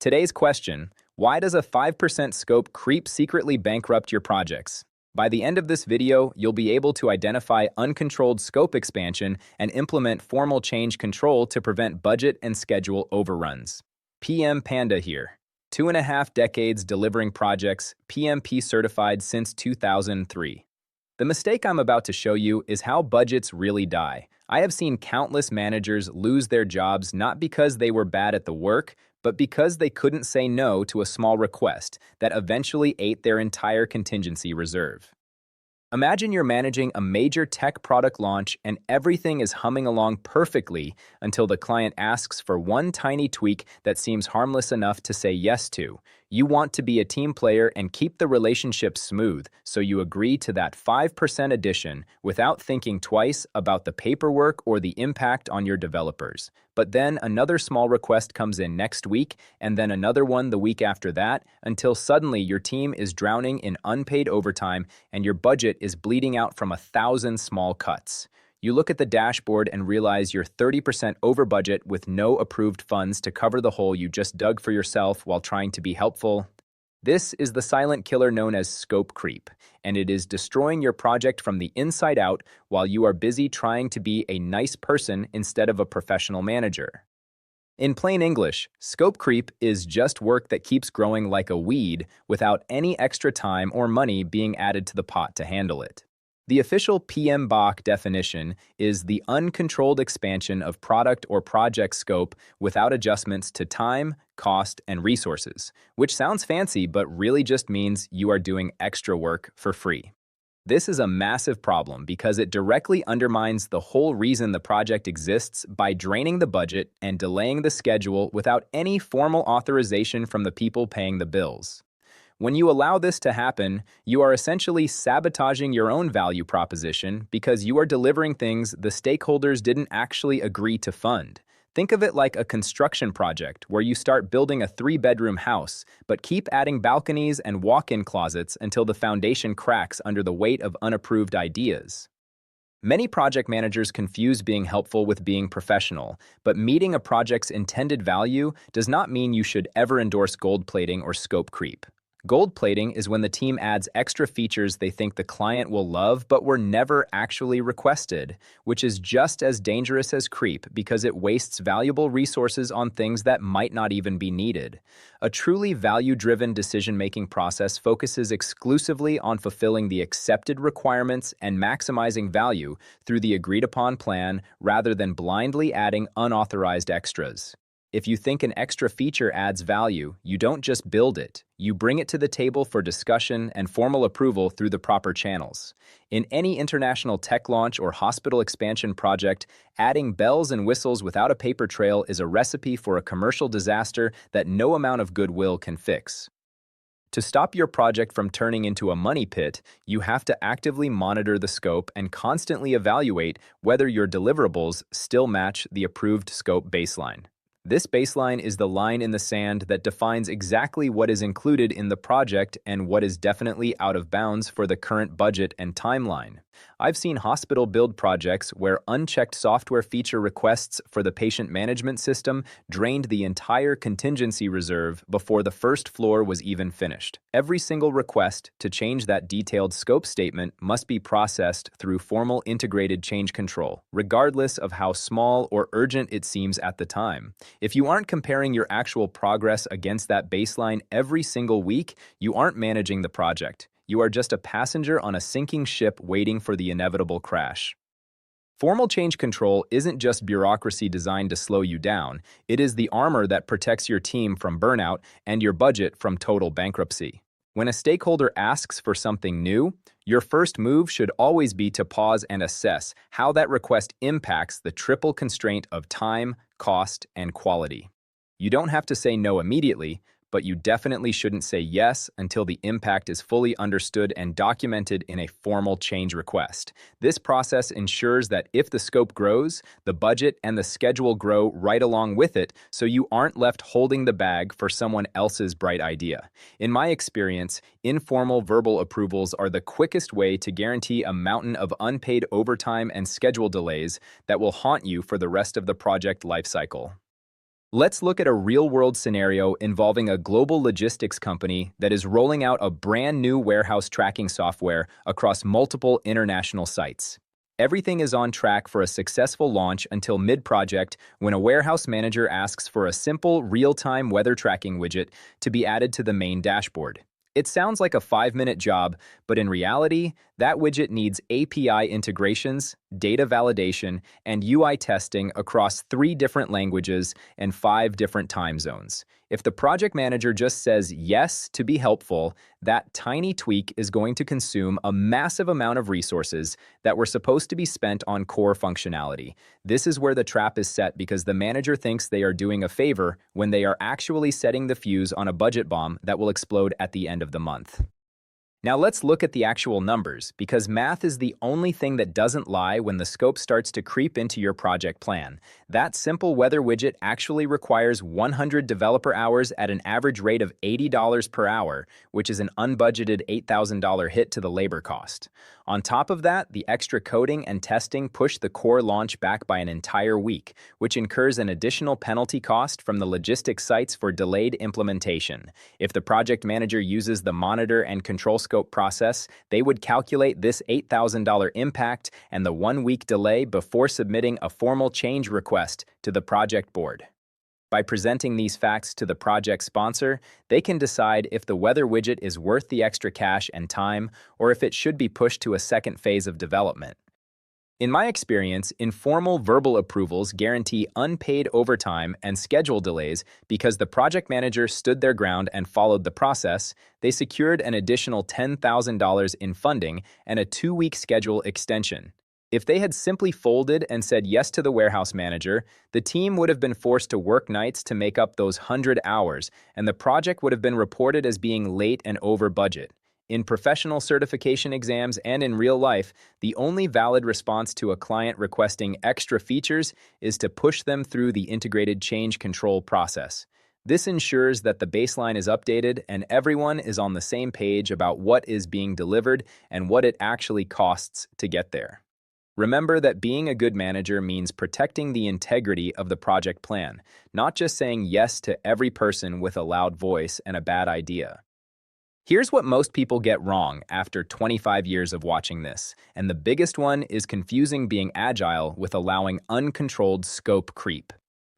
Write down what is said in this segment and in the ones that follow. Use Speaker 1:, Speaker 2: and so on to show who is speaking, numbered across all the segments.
Speaker 1: Today's question: why does a 5% scope creep secretly bankrupt your projects? By the end of this video, you'll be able to identify uncontrolled scope expansion and implement formal change control to prevent budget and schedule overruns. PM Panda here. 2.5 decades delivering projects, PMP certified since 2003. The mistake I'm about to show you is how budgets really die. I have seen countless managers lose their jobs not because they were bad at the work, but because they couldn't say no to a small request that eventually ate their entire contingency reserve. Imagine you're managing a major tech product launch and everything is humming along perfectly until the client asks for one tiny tweak that seems harmless enough to say yes to. You want to be a team player and keep the relationship smooth, so you agree to that 5% addition without thinking twice about the paperwork or the impact on your developers. But then another small request comes in next week, and then another one the week after that, until suddenly your team is drowning in unpaid overtime and your budget is bleeding out from 1,000 small cuts. You look at the dashboard and realize you're 30% over budget with no approved funds to cover the hole you just dug for yourself while trying to be helpful. This is the silent killer known as scope creep, and it is destroying your project from the inside out while you are busy trying to be a nice person instead of a professional manager. In plain English, scope creep is just work that keeps growing like a weed without any extra time or money being added to the pot to handle it. The official PMBOK definition is the uncontrolled expansion of product or project scope without adjustments to time, cost, and resources, which sounds fancy but really just means you are doing extra work for free. This is a massive problem because it directly undermines the whole reason the project exists by draining the budget and delaying the schedule without any formal authorization from the people paying the bills. When you allow this to happen, you are essentially sabotaging your own value proposition because you are delivering things the stakeholders didn't actually agree to fund. Think of it like a construction project where you start building a 3-bedroom house, but keep adding balconies and walk-in closets until the foundation cracks under the weight of unapproved ideas. Many project managers confuse being helpful with being professional, but meeting a project's intended value does not mean you should ever endorse gold plating or scope creep. Gold plating is when the team adds extra features they think the client will love but were never actually requested, which is just as dangerous as creep because it wastes valuable resources on things that might not even be needed. A truly value-driven decision-making process focuses exclusively on fulfilling the accepted requirements and maximizing value through the agreed-upon plan rather than blindly adding unauthorized extras. If you think an extra feature adds value, you don't just build it. You bring it to the table for discussion and formal approval through the proper channels. In any international tech launch or hospital expansion project, adding bells and whistles without a paper trail is a recipe for a commercial disaster that no amount of goodwill can fix. To stop your project from turning into a money pit, you have to actively monitor the scope and constantly evaluate whether your deliverables still match the approved scope baseline. This baseline is the line in the sand that defines exactly what is included in the project and what is definitely out of bounds for the current budget and timeline. I've seen hospital build projects where unchecked software feature requests for the patient management system drained the entire contingency reserve before the first floor was even finished. Every single request to change that detailed scope statement must be processed through formal integrated change control, regardless of how small or urgent it seems at the time. If you aren't comparing your actual progress against that baseline every single week, you aren't managing the project. You are just a passenger on a sinking ship waiting for the inevitable crash. Formal change control isn't just bureaucracy designed to slow you down. It is the armor that protects your team from burnout and your budget from total bankruptcy. When a stakeholder asks for something new, your first move should always be to pause and assess how that request impacts the triple constraint of time, cost, and quality. You don't have to say no immediately, but you definitely shouldn't say yes until the impact is fully understood and documented in a formal change request. This process ensures that if the scope grows, the budget and the schedule grow right along with it, so you aren't left holding the bag for someone else's bright idea. In my experience, informal verbal approvals are the quickest way to guarantee a mountain of unpaid overtime and schedule delays that will haunt you for the rest of the project lifecycle. Let's look at a real-world scenario involving a global logistics company that is rolling out a brand new warehouse tracking software across multiple international sites. Everything is on track for a successful launch until mid-project when a warehouse manager asks for a simple real-time weather tracking widget to be added to the main dashboard. It sounds like a 5-minute job, but in reality, that widget needs API integrations, data validation, and UI testing across 3 different languages and 5 different time zones. If the project manager just says yes to be helpful, that tiny tweak is going to consume a massive amount of resources that were supposed to be spent on core functionality. This is where the trap is set because the manager thinks they are doing a favor when they are actually setting the fuse on a budget bomb that will explode at the end of the month. Now let's look at the actual numbers, because math is the only thing that doesn't lie when the scope starts to creep into your project plan. That simple weather widget actually requires 100 developer hours at an average rate of $80 per hour, which is an unbudgeted $8,000 hit to the labor cost. On top of that, the extra coding and testing push the core launch back by an entire week, which incurs an additional penalty cost from the logistics sites for delayed implementation. If the project manager uses the monitor and control scope process, they would calculate this $8,000 impact and the 1-week delay before submitting a formal change request to the project board. By presenting these facts to the project sponsor, they can decide if the weather widget is worth the extra cash and time, or if it should be pushed to a second phase of development. In my experience, informal verbal approvals guarantee unpaid overtime and schedule delays because the project manager stood their ground and followed the process. They secured an additional $10,000 in funding and a 2-week schedule extension. If they had simply folded and said yes to the warehouse manager, the team would have been forced to work nights to make up those 100 hours, and the project would have been reported as being late and over budget. In professional certification exams and in real life, the only valid response to a client requesting extra features is to push them through the integrated change control process. This ensures that the baseline is updated and everyone is on the same page about what is being delivered and what it actually costs to get there. Remember that being a good manager means protecting the integrity of the project plan, not just saying yes to every person with a loud voice and a bad idea. Here's what most people get wrong after 25 years of watching this, and the biggest one is confusing being agile with allowing uncontrolled scope creep.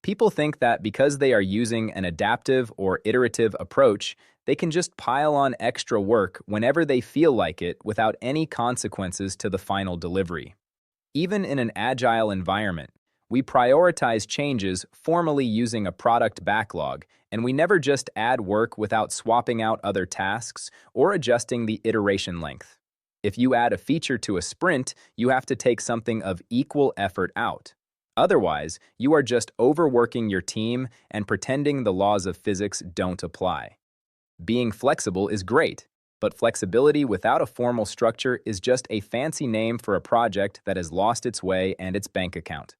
Speaker 1: People think that because they are using an adaptive or iterative approach, they can just pile on extra work whenever they feel like it without any consequences to the final delivery. Even in an agile environment, we prioritize changes formally using a product backlog, and we never just add work without swapping out other tasks or adjusting the iteration length. If you add a feature to a sprint, you have to take something of equal effort out. Otherwise, you are just overworking your team and pretending the laws of physics don't apply. Being flexible is great, but flexibility without a formal structure is just a fancy name for a project that has lost its way and its bank account.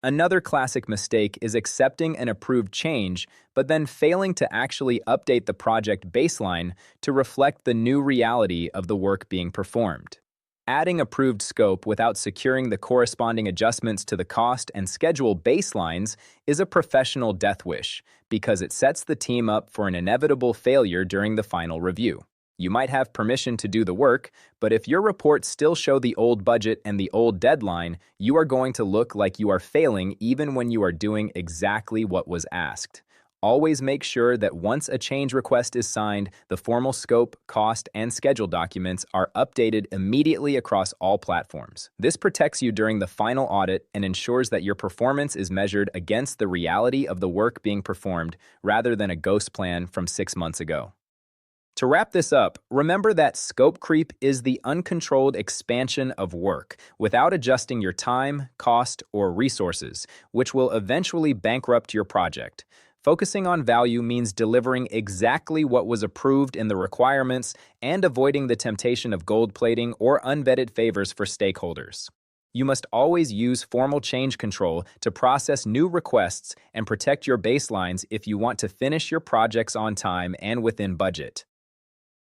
Speaker 1: Another classic mistake is accepting an approved change, but then failing to actually update the project baseline to reflect the new reality of the work being performed. Adding approved scope without securing the corresponding adjustments to the cost and schedule baselines is a professional death wish because it sets the team up for an inevitable failure during the final review. You might have permission to do the work, but if your reports still show the old budget and the old deadline, you are going to look like you are failing even when you are doing exactly what was asked. Always make sure that once a change request is signed, the formal scope, cost, and schedule documents are updated immediately across all platforms. This protects you during the final audit and ensures that your performance is measured against the reality of the work being performed rather than a ghost plan from 6 months ago. To wrap this up, remember that scope creep is the uncontrolled expansion of work without adjusting your time, cost, or resources, which will eventually bankrupt your project. Focusing on value means delivering exactly what was approved in the requirements and avoiding the temptation of gold plating or unvetted favors for stakeholders. You must always use formal change control to process new requests and protect your baselines if you want to finish your projects on time and within budget.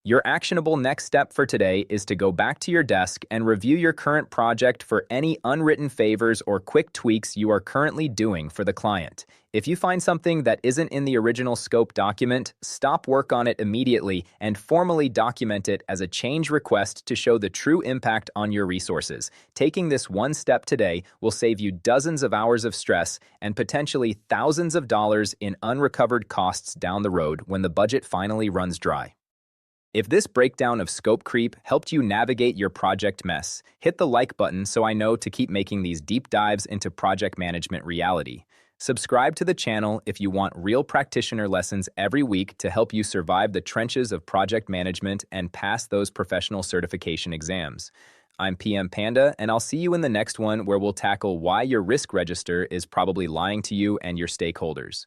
Speaker 1: Your actionable next step for today is to go back to your desk and review your current project for any unwritten favors or quick tweaks you are currently doing for the client. If you find something that isn't in the original scope document, stop work on it immediately and formally document it as a change request to show the true impact on your resources. Taking this one step today will save you dozens of hours of stress and potentially thousands of dollars in unrecovered costs down the road when the budget finally runs dry. If this breakdown of scope creep helped you navigate your project mess, hit the like button so I know to keep making these deep dives into project management reality. Subscribe to the channel if you want real practitioner lessons every week to help you survive the trenches of project management and pass those professional certification exams. I'm PM Panda, and I'll see you in the next one where we'll tackle why your risk register is probably lying to you and your stakeholders.